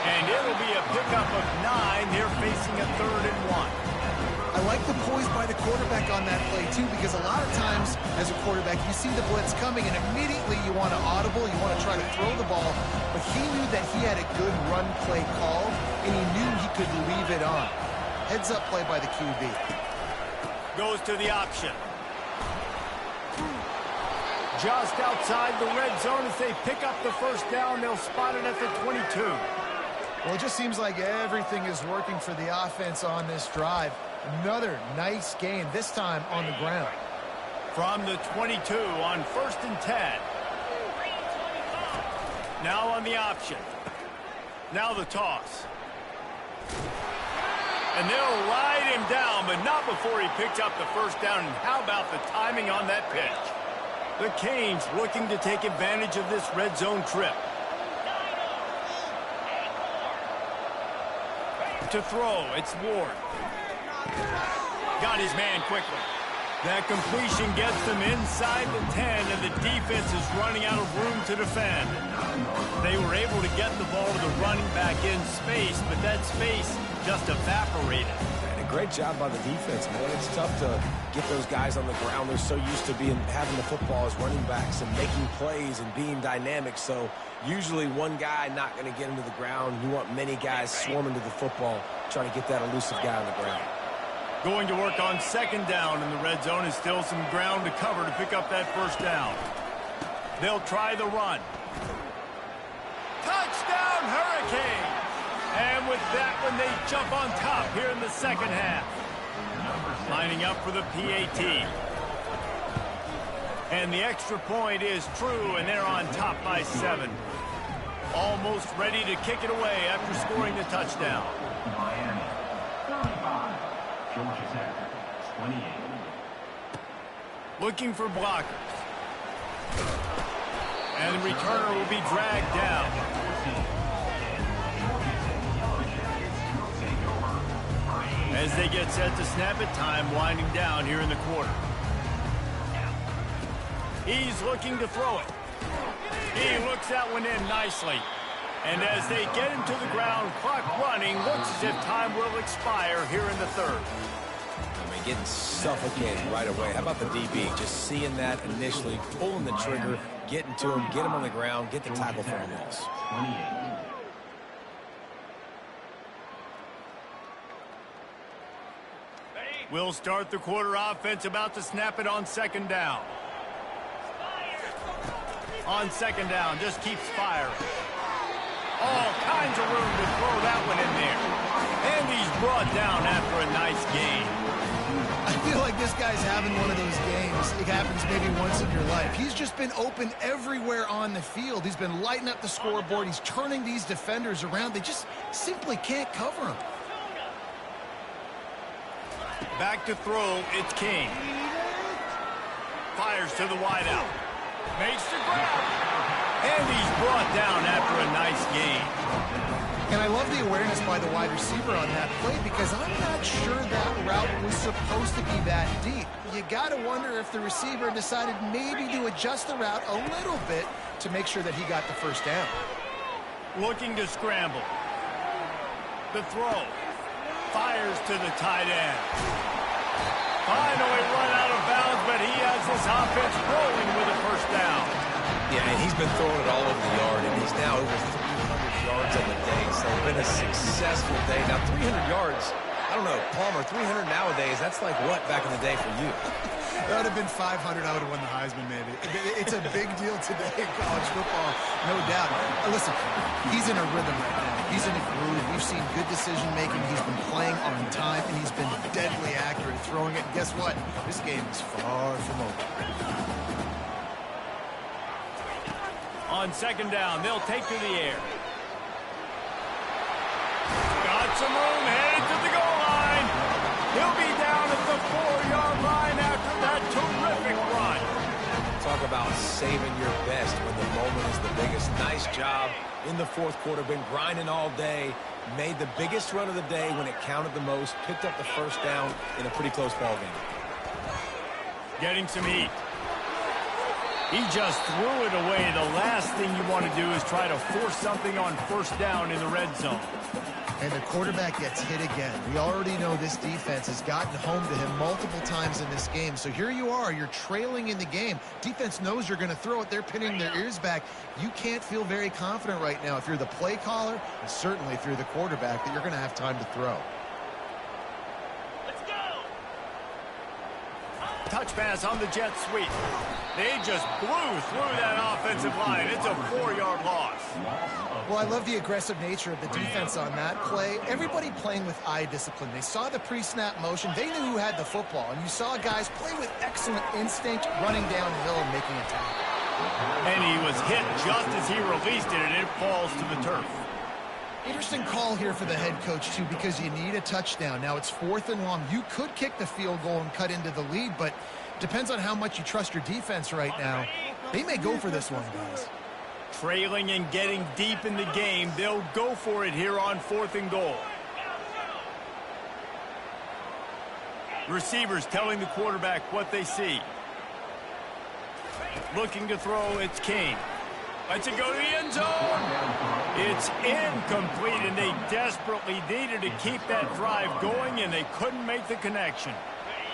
And it'll be a pickup of 9. They're facing a 3rd and 1. I like the poise by the quarterback on that play, too, because a lot of times as a quarterback, you see the blitz coming, and immediately you want to audible, you want to try to throw the ball. But he knew that he had a good run play called, and he knew he could leave it on. Heads-up play by the QB. Goes to the option. Just outside the red zone as they pick up the first down. They'll spot it at the 22. Well, it just seems like everything is working for the offense on this drive. Another nice gain, this time on the ground. From the 22 on 1st and 10. Now on the option. Now the toss. And they'll ride him down, but not before he picks up the first down. And how about the timing on that pitch? The Canes looking to take advantage of this red zone trip. To throw, it's Ward. Got his man quickly. That completion gets them inside the 10, and the defense is running out of room to defend. They were able to get the ball to the running back in space, but that space just evaporated. Great job by the defense, man. It's tough to get those guys on the ground. They're so used to having the football as running backs and making plays and being dynamic. So usually one guy not going to get into the ground. You want many guys swarming to the football, trying to get that elusive guy on the ground. Going to work on 2nd down in the red zone, is still some ground to cover to pick up that first down. They'll try the run. Touchdown, Hurricane! And with that one, they jump on top here in the second half. Lining up for the PAT. And the extra point is true, and they're on top by 7. Almost ready to kick it away after scoring the touchdown. Miami, 35. Georgia Tech, 28. Looking for blockers. And the returner will be dragged down. As they get set to snap it, time winding down here in the quarter. He's looking to throw it. He looks that one in nicely. And as they get him to the ground, clock running, looks as if time will expire here in the third. I mean, getting suffocated right away. How about the DB? Just seeing that initially, pulling the trigger, getting to him, get him on the ground, get the tackle for a loss. 28. We'll start the quarter offense, about to snap it on second down. On second down, just keeps firing. All kinds of room to throw that one in there. And he's brought down after a nice gain. I feel like this guy's having one of those games. It happens maybe once in your life. He's just been open everywhere on the field. He's been lighting up the scoreboard. He's turning these defenders around. They just simply can't cover him. Back to throw, it's King. Fires to the wideout. Makes the grab. And he's brought down after a nice gain. And I love the awareness by the wide receiver on that play because I'm not sure that route was supposed to be that deep. You got to wonder if the receiver decided maybe to adjust the route a little bit to make sure that he got the first down. Looking to scramble. The throw. Fires to the tight end. Finally run out of bounds, but he has this offense rolling with a first down. Yeah, and he's been throwing it all over the yard, and he's now over 300 yards on the day, so it's been a successful day. Now, 300 yards, I don't know, Palmer, 300 nowadays, that's like what back in the day for you? That would have been 500. I would have won the Heisman, maybe. It's a big deal today in college football, no doubt. Listen, he's in a rhythm right now. He's in a groove. We've seen good decision-making. He's been playing on time, and he's been deadly accurate throwing it. And guess what? This game is far from over. On second down, they'll take to the air. Got some room, headed to the goal line. He'll be down at the 4-yard line after that terrific run. Talk about saving your best when the moment is the biggest. Nice job in the fourth quarter. Been grinding all day. Made the biggest run of the day when it counted the most. Picked up the first down in a pretty close ball game. Getting some heat. He just threw it away. The last thing you want to do is try to force something on first down in the red zone. And the quarterback gets hit again. We already know this defense has gotten home to him multiple times in this game. So here you are. You're trailing in the game. Defense knows you're going to throw it. They're pinning their ears back. You can't feel very confident right now if you're the play caller, and certainly if you're the quarterback, that you're going to have time to throw. Touch pass on the jet sweep. They just blew through that offensive line. It's a 4-yard loss. Well, I love the aggressive nature of the defense on that play. Everybody playing with eye discipline. They saw the pre-snap motion. They knew who had the football. And you saw guys play with excellent instinct, running downhill and making a tackle. And he was hit just as he released it, and it falls to the turf. Interesting call here for the head coach, too, because you need a touchdown. Now it's 4th and long. You could kick the field goal and cut into the lead, but depends on how much you trust your defense right now. They may go for this one, guys. Trailing and getting deep in the game, they'll go for it here on 4th and goal. Receivers telling the quarterback what they see. Looking to throw, it's King. Lets it go to the end zone. It's incomplete, and they desperately needed to keep that drive going, and they couldn't make the connection.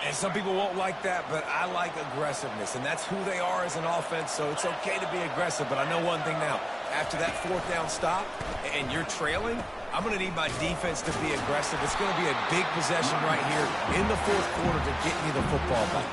And some people won't like that, but I like aggressiveness, and that's who they are as an offense, so it's okay to be aggressive. But I know one thing now. After that 4th down stop and you're trailing, I'm going to need my defense to be aggressive. It's going to be a big possession right here in the 4th quarter to get me the football back.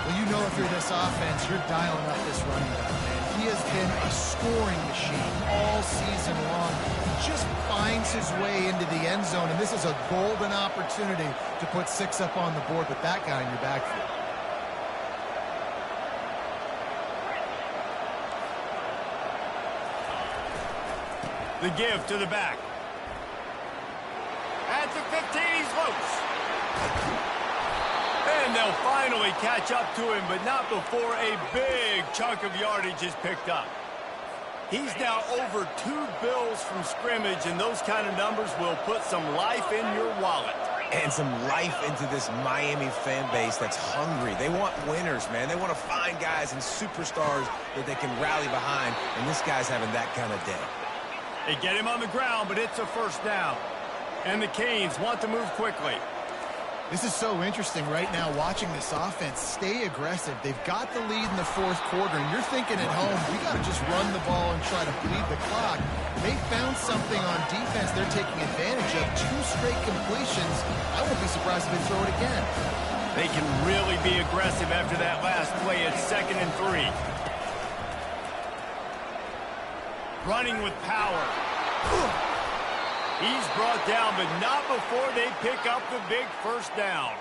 Well, you know if you're this offense, you're dialing up this running back, man. He has been a scoring machine all season long. He just finds his way into the end zone, and this is a golden opportunity to put 6 up on the board with that guy in your backfield. The give to the back. At the 15, he's loose. And they'll finally catch up to him, but not before a big chunk of yardage is picked up. He's now over 2 bills from scrimmage, and those kind of numbers will put some life in your wallet. And some life into this Miami fan base that's hungry. They want winners, man. They want to find guys and superstars that they can rally behind, and this guy's having that kind of day. They get him on the ground, but it's a first down. And the Canes want to move quickly. This is so interesting right now watching this offense stay aggressive. They've got the lead in the fourth quarter, and you're thinking at home, we got to just run the ball and try to bleed the clock. They found something on defense they're taking advantage of. 2 straight completions. I won't be surprised if they throw it again. They can really be aggressive after that last play. It's 2nd and 3. Running with power. He's brought down, but not before they pick up the big first down.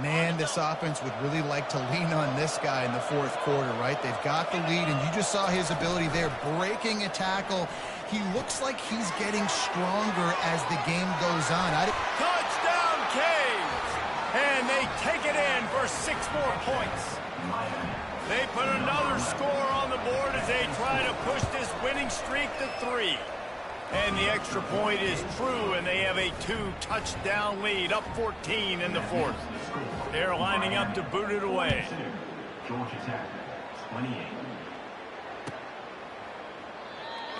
Man, this offense would really like to lean on this guy in the fourth quarter, right? They've got the lead, and you just saw his ability there, breaking a tackle. He looks like he's getting stronger as the game goes on. Touchdown, Canes! And they take it in for 6 more points. They put another score on the board as they try to push this winning streak to 3. And the extra point is true, and they have a 2-touchdown lead, up 14 in the fourth. They're lining up to boot it away. Georgia Tech, 28.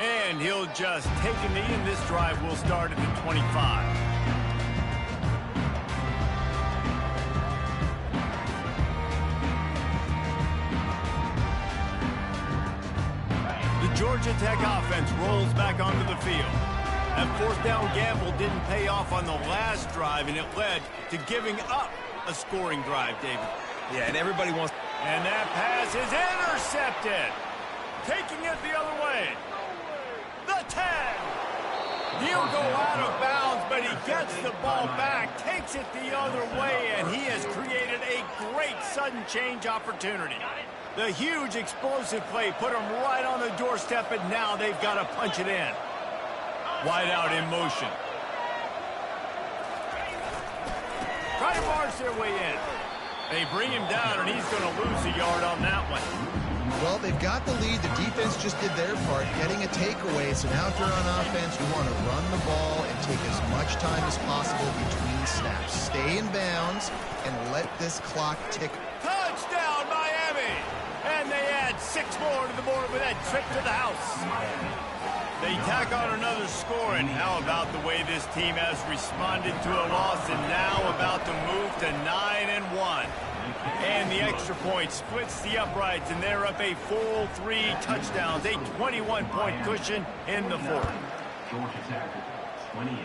And he'll just take a knee, and this drive will start at the 25. Georgia Tech offense rolls back onto the field. That fourth down gamble didn't pay off on the last drive, and it led to giving up a scoring drive, David. Yeah, and everybody wants... And that pass is intercepted. Taking it the other way. The 10. He'll go out of bounds, but he gets the ball back, takes it the other way, and he has created a great sudden change opportunity. The huge explosive play put them right on the doorstep, and now they've got to punch it in. Wide out in motion. Try to march their way in. They bring him down, and he's going to lose a yard on that one. Well, they've got the lead. The defense just did their part, getting a takeaway. So now if they're on offense, we want to run the ball and take as much time as possible between snaps. Stay in bounds and let this clock tick. Touchdown, Miami! And they add 6 more to the board with that trip to the house. They tack on another score, and how about the way this team has responded to a loss and now about to move to 9-1. And the extra point splits the uprights, and they're up a full 3 touchdowns, a 21-point cushion in the fourth. Georgia Tech, 28.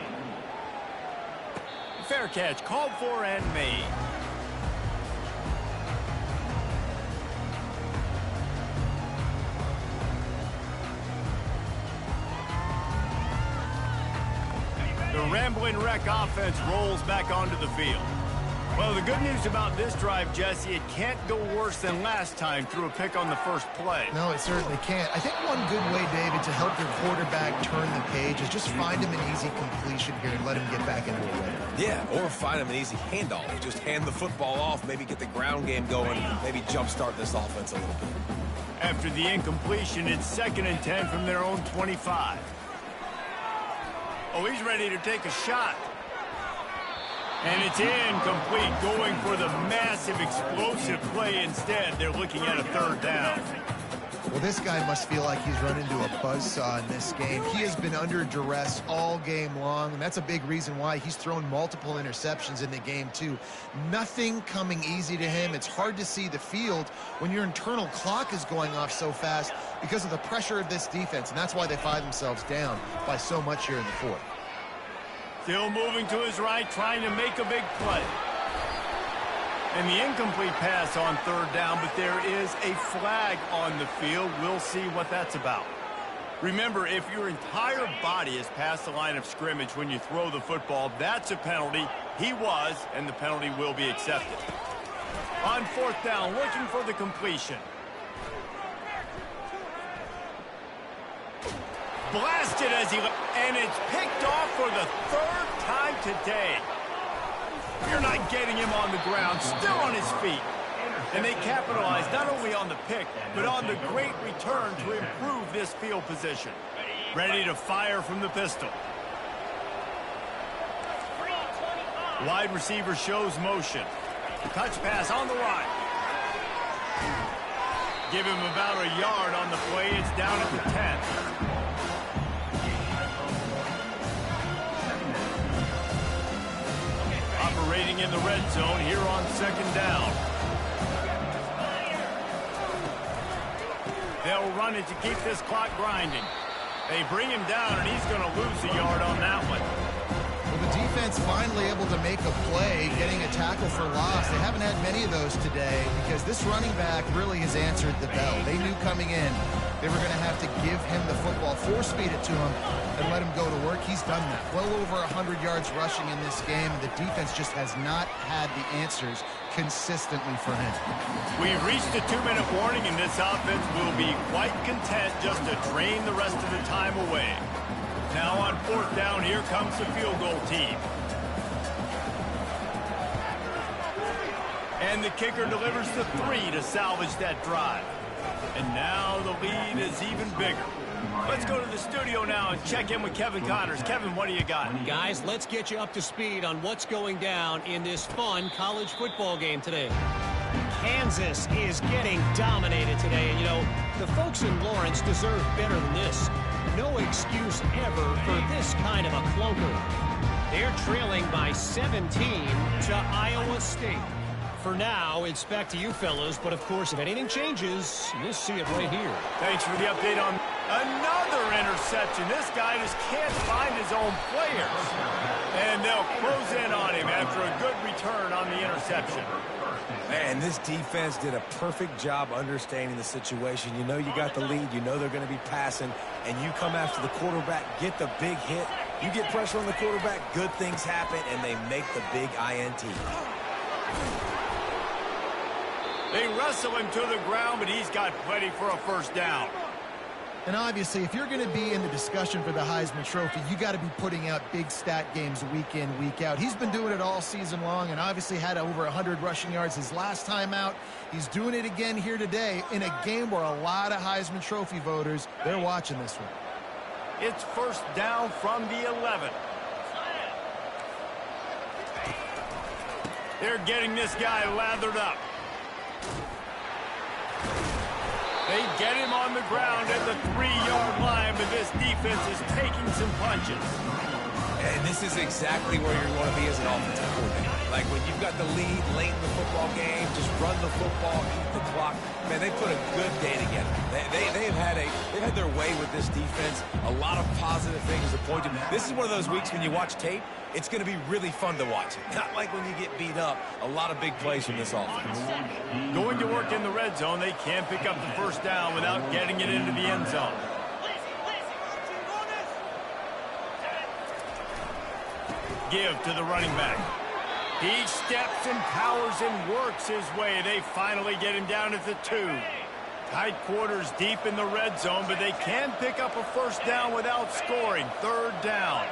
Fair catch, called for and made. The Rambling Wreck offense rolls back onto the field. Well, the good news about this drive, Jesse, it can't go worse than last time through a pick on the first play. No, it certainly can't. I think one good way, David, to help their quarterback turn the page is just find him an easy completion here and let him get back into a rhythm. Yeah, or find him an easy handoff. Just hand the football off, maybe get the ground game going, maybe jumpstart this offense a little bit. After the incompletion, it's 2nd and 10 from their own 25. Oh, he's ready to take a shot. And it's incomplete, going for the massive explosive play instead. They're looking at a 3rd down. Well, this guy must feel like he's run into a buzzsaw in this game. He has been under duress all game long, and that's a big reason why he's thrown multiple interceptions in the game, too. Nothing coming easy to him. It's hard to see the field when your internal clock is going off so fast because of the pressure of this defense, and that's why they find themselves down by so much here in the fourth. Still moving to his right, trying to make a big play. And the incomplete pass on 3rd down, but there is a flag on the field. We'll see what that's about. Remember, if your entire body is past the line of scrimmage when you throw the football, that's a penalty. He was, and the penalty will be accepted. On 4th down, looking for the completion. blasted as and it's picked off for the third time today. You're not getting him on the ground, still on his feet. And they capitalize not only on the pick, but on the great return to improve this field position. Ready to fire from the pistol. Wide receiver shows motion. Touch pass on the right. Give him about a yard on the play. It's down at the 10. Operating in the red zone here on second down. They'll run it to keep this clock grinding. They bring him down, and he's going to lose a yard on that one. Well, the defense finally able to make a play, getting a tackle for loss. They haven't had many of those today because this running back really has answered the bell. They knew coming in they were going to have to give him the football, force-feed it to him, and let him go to work. He's done that. Well over 100 yards rushing in this game. The defense just has not had the answers consistently for him. We've reached a 2-minute warning, and this offense will be quite content just to drain the rest of the time away. Now on fourth down, here comes the field goal team. And the kicker delivers the 3 to salvage that drive. And now the lead is even bigger. Let's go to the studio now and check in with Kevin Connors. Kevin, what do you got? Guys, let's get you up to speed on what's going down in this fun college football game today. Kansas is getting dominated today. And, you know, the folks in Lawrence deserve better than this. No excuse ever for this kind of a clunker. They're trailing by 17 to Iowa State. For now, it's back to you fellas, but of course, if anything changes, you'll see it right here. Thanks for the update on another interception. This guy just can't find his own players. And they'll close in on him after a good return on the interception. Man, this defense did a perfect job understanding the situation. You know you got the lead. You know they're going to be passing. And you come after the quarterback, get the big hit. You get pressure on the quarterback, good things happen, and they make the big INT. They wrestle him to the ground, but he's got plenty for a first down. And obviously, if you're going to be in the discussion for the Heisman Trophy, you got to be putting out big stat games week in, week out. He's been doing it all season long and obviously had over 100 rushing yards his last time out. He's doing it again here today in a game where a lot of Heisman Trophy voters, they're watching this one. It's first down from the 11. They're getting this guy lathered up. They get him on the ground at the 3-yard line, but this defense is taking some punches. And this is exactly where you want to be as an offensive coordinator. Like when you've got the lead late in the football game, just run the football, keep the clock. Man, they put a good day together. They've had their way with this defense. A lot of positive things to point to. This is one of those weeks when you watch tape, it's going to be really fun to watch. Not like when you get beat up. A lot of big plays from this offense. Going to work in the red zone, they can't pick up the first down without getting it into the end zone. Give to the running back. He steps and powers and works his way. They finally get him down at the 2. Tight quarters deep in the red zone, but they can pick up a first down without scoring. Third down.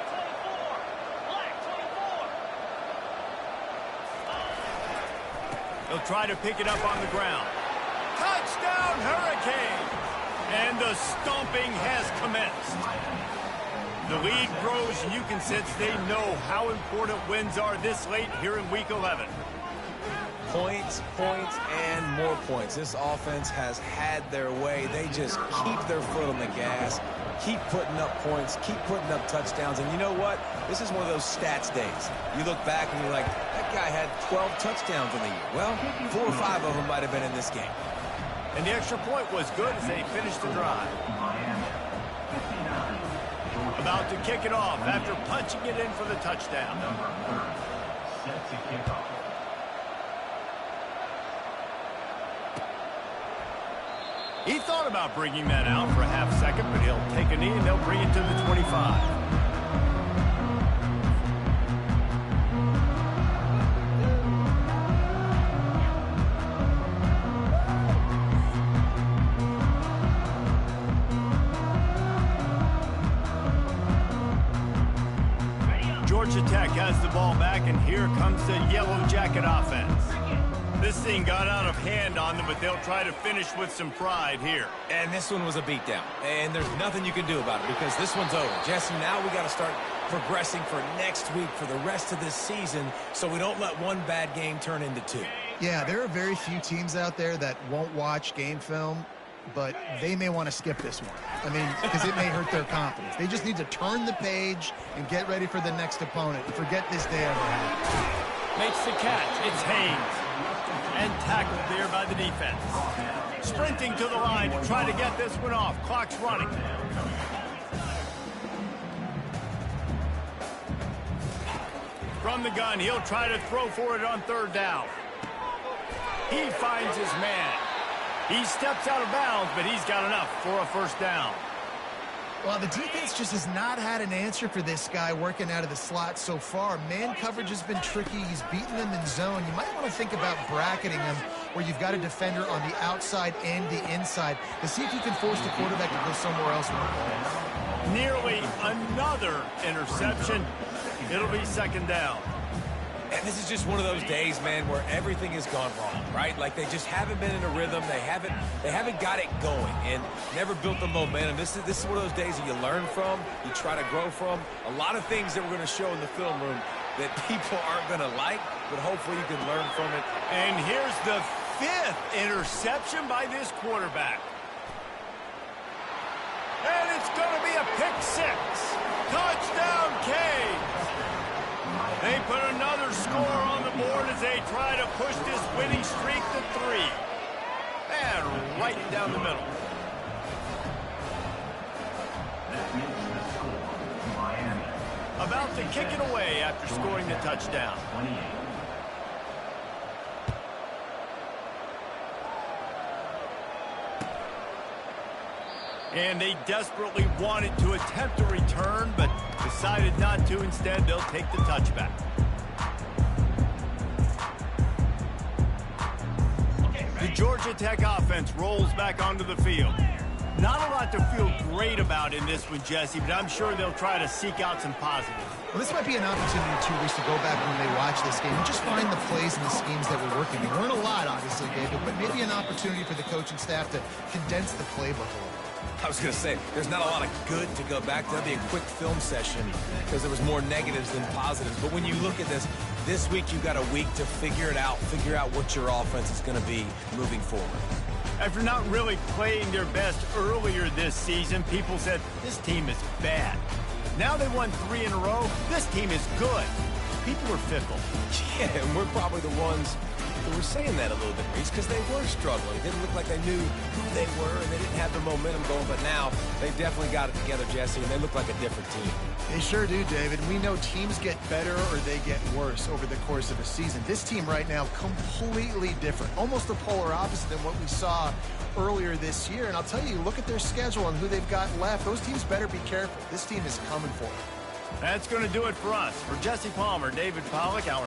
They'll try to pick it up on the ground. Touchdown, Hurricane! And the stomping has commenced. The lead grows, and you can sense they know how important wins are this late here in Week 11. Points, points, and more points. This offense has had their way. They just keep their foot on the gas, keep putting up points, keep putting up touchdowns. And you know what? This is one of those stats days. You look back and you're like, that guy had 12 touchdowns in the year. Well, 4 or 5 of them might have been in this game. And the extra point was good as they finished the drive. About to kick it off after punching it in for the touchdown. Set to kick off. He thought about bringing that out for a half second, but he'll take a knee and they'll bring it to the 25. has the ball back, and here comes the Yellow Jacket offense. This thing got out of hand on them, but they'll try to finish with some pride here. And this one was a beatdown. And there's nothing you can do about it because this one's over. Jesse, now we got to start progressing for next week, for the rest of this season, so we don't let one bad game turn into two. Yeah, there are very few teams out there that won't watch game film, but they may want to skip this one. I mean, because it may hurt their confidence. They just need to turn the page and get ready for the next opponent and forget this day ever happened. Makes the catch. It's Haynes. And tackled there by the defense. Sprinting to the line to try to get this one off. Clock's running. From the gun, he'll try to throw for it on third down. He finds his man. He steps out of bounds, but he's got enough for a first down. Well, the defense just has not had an answer for this guy working out of the slot so far. Man coverage has been tricky. He's beaten them in zone. You might want to think about bracketing him where you've got a defender on the outside and the inside to see if you can force the quarterback to go somewhere else with the ball. Nearly another interception. It'll be second down. And this is just one of those days, man, where everything has gone wrong, right? Like they just haven't been in a rhythm. They haven't got it going and never built the momentum. This is one of those days that you learn from, you try to grow from. A lot of things that we're going to show in the film room that people aren't going to like, but hopefully you can learn from it. And here's the 5th interception by this quarterback. And it's going to be a pick 6. Touchdown, Canes. They put another score on the board as they try to push this winning streak to 3. And right down the middle. That makes the score Miami. About to kick it away after scoring the touchdown. 28. And they desperately wanted to attempt a return, but decided not to. Instead, they'll take the touchback. The Georgia Tech offense rolls back onto the field. Not a lot to feel great about in this one, Jesse, but I'm sure they'll try to seek out some positives. Well, this might be an opportunity in 2 weeks to go back when they watch this game and just find the plays and the schemes that were working. They weren't a lot, obviously, David, but maybe an opportunity for the coaching staff to condense the playbook a little. I was going to say, there's not a lot of good to go back to. That'd be a quick film session because there was more negatives than positives. But when you look at this week you've got a week to figure it out, figure out what your offense is going to be moving forward. After not really playing their best earlier this season, people said, this team is bad. Now they won 3 in a row. This team is good. People are fickle. Yeah, and we're probably the ones who were saying that a little bit, Reese, because they were struggling. It didn't look like they knew who they were, and they didn't have the momentum going. But now they definitely got it together, Jesse, and they look like a different team. They sure do, David. We know teams get better or they get worse over the course of a season. This team right now, completely different. Almost the polar opposite than what we saw earlier this year. And I'll tell you, look at their schedule and who they've got left. Those teams better be careful. This team is coming for it. That's going to do it for us. For Jesse Palmer, David Pollack, our